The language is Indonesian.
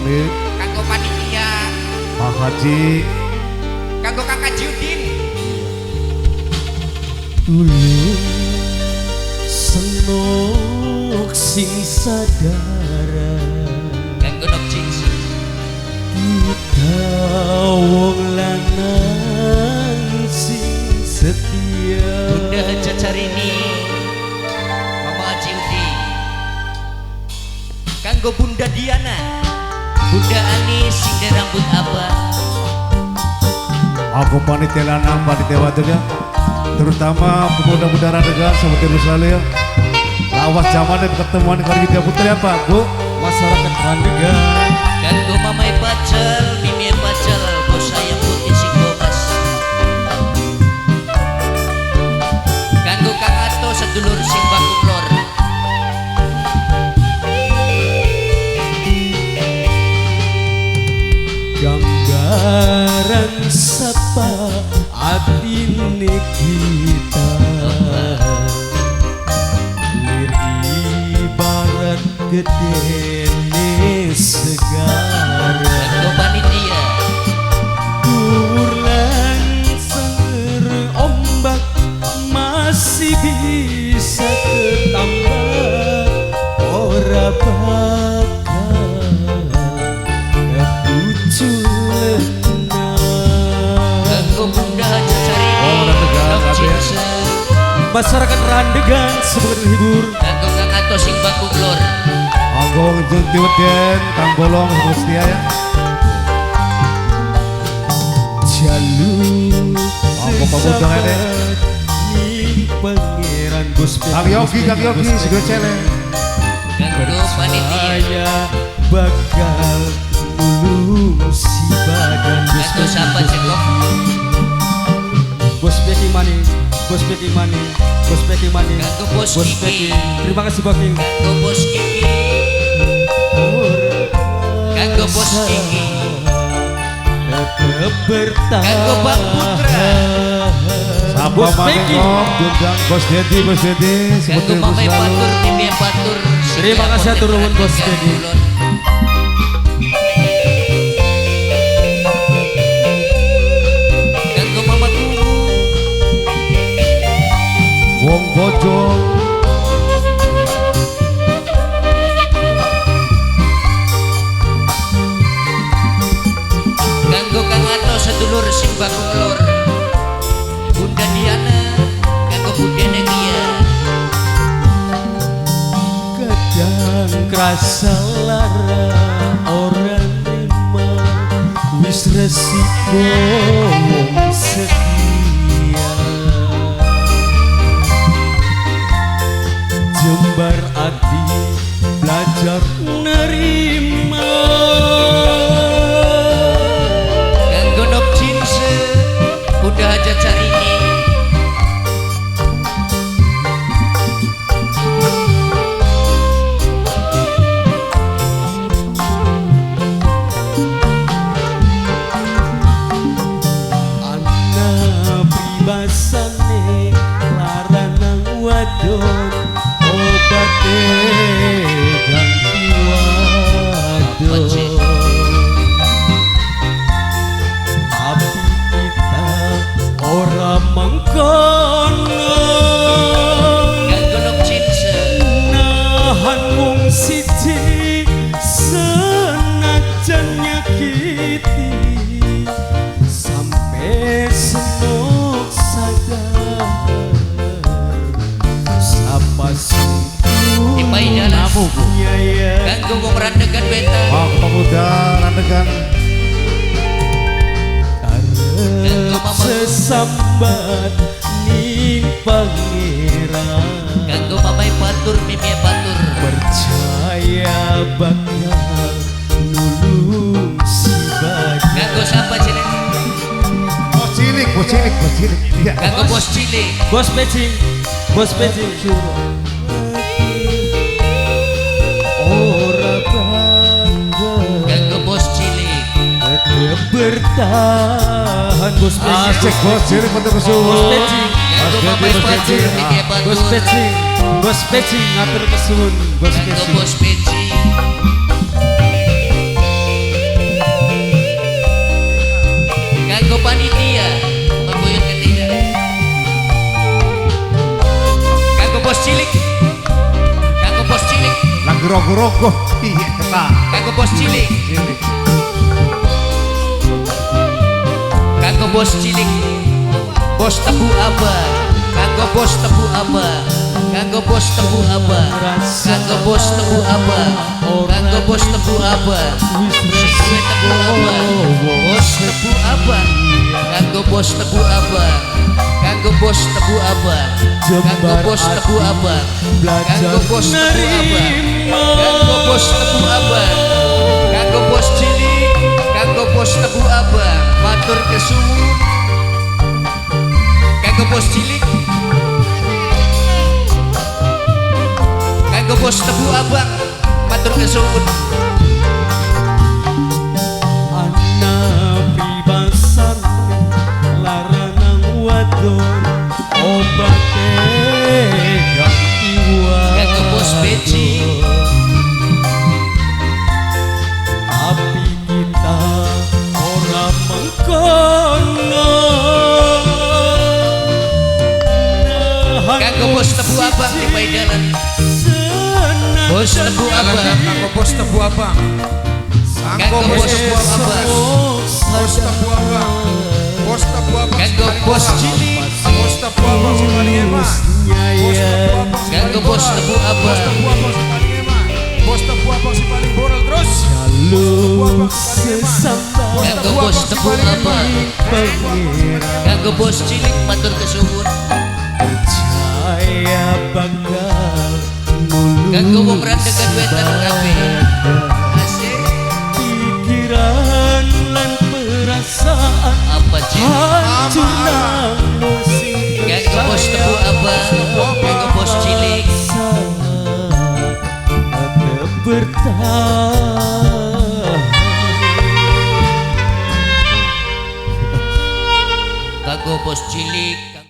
pamit. Kanggo panitia. Pak Haji. Kanggo Kakak Judin. Ulun senok sing sadara. Kanggo Nok Jins. Kita wong lanang sing setia. Bunda Cacarini. Mama Haji Udi. Kanggo Bunda Diana. Bunda Ani sing rambut abang. Aku panitia lanang, panitia wadon, terutama pemuda-pemuda Randegan seperti Rusale ya. Lawas zaman dan pertemuan kali kita putri apa, Bu? Masyarakat Randegan. Kanggo Mamai Pacel, Mimi Pacel, bos sayang putih sing bogas. Kanggo Kang Ato sedulur sing bakung lor. Gambaran sapa atine kita lir ibarat gedene segara. Kanggo panitia. Dhuwur lan senger ombak masih bisa ketambah ora bakal Kanggo Bunda Cacarini. Nok Jins. Masyarakat Randegan sebagai hibur. Kanggo Kang Ato sing bakung lor. Anggo Jutiweden, Kang Bolong, setia ya. Jalur Anggo pemuda ini. ning pangeran Gus Kang Yogi, segera celeng. Kanggo panitia. Saya bakal nulung si badan Kanggo siapa cekok? Bos Peti Mani, Bos Peti Mani, Bos Peti Mani, Kanggo Bos Bos Kiki. Peti. Terima kasih Bang. Kanggo Bos Kiki. Kanggo Bos Kiki. Bertahan. Kanggo Bang Putra. Sapa Bos maneh Peki. kok, Bundang Bos Dedi, Kanggo seperti Mamai Rusale. Batur, Mimi Batur. Terima kasih atur nuhun, Bos Dedi. Kanggo Mama Kumu. Wong Bojong. Kanggo Kang Ato sedulur sing bakung lor. Bunda Diana. Kanggo Bunda Negia. Kadang kerasa lara orang terima wis resiko wong setia. Jembar ati belajar nerima. Kanggo Nok Jins. Bunda Cacarini. Anak pribasane laranang wadon obate ganti wadon. Tapi kita ora mengkono Kanggo Nok Jins. nahan wong siji senajan nyakiti sampai senok sadar sapa sentuh Ipai dalas. nyaya Kanggo wong Randegan beta. Pak pemuda Randegan. arep sesambat ning pangeran Kanggo Mamai Batur, Mimi Batur. percaya bakal nulung si badan. Kanggo siapa cilik? Bos cilik. Iya. Kanggo Bos Cilik. Bos Pecing, Bos Pecing. Ora bangga Kanggo Bos Cilik. tetep bertahan Bos Pecing. Asik bos cilik pada Bos kesuwun. Pecing, Kanggo Mamai Batur, Mimi Bos Batur. Pecing, Bos Pecing ngatur kesuwun Bos Kanggo Pecing. Bos Peci. Grogo-grogo. Iya, tak. Kanggo bos cilik, Ini. kanggo bos cilik, bos tebu abang, kanggo bos tebu abang, kanggo bos tebu abang, kanggo bos tebu abang, kanggo bos tebu abang, sesuai tebu abang, bos tebu abang, kanggo bos tebu abang, kanggo bos tebu abang, kanggo bos tebu abang, kanggo bos tebu abang, kanggo bos tebu abang, kanggo bos cilik, kanggo bos tebu abang, matur kesuwun, kanggo bos cilik, kanggo bos tebu abang, matur kesuwun. Anak pribasan laranang wadon obate ganti Kanggo bos beci, tapi kita ora mengkono. kanggo bos tebu abang di Paidalan, bos tebu abang, Kanggo bos tebu abang. kanggo bos tebu abang, Bos tebu abang. Bos tebu abang. kanggo bos cilik, Bos tebu abang si paling emak. Bos tebu abang si kanggo paling bos boral. tebu Bos abang, tebu abang si paling emak. Bos tebu abang si paling boral terus. Lu sesama kanggo bos tebu abang, pengira kanggo bos cilik matur kesuwun, percaya bakal kanggo wong randegan wetan kabeh. Asik, pikiran lan perasaan apa cik? hancur nang musik Kanggo bos tebu abang, kanggo bos cilik, tetap bertahan. kanggo bos cilik.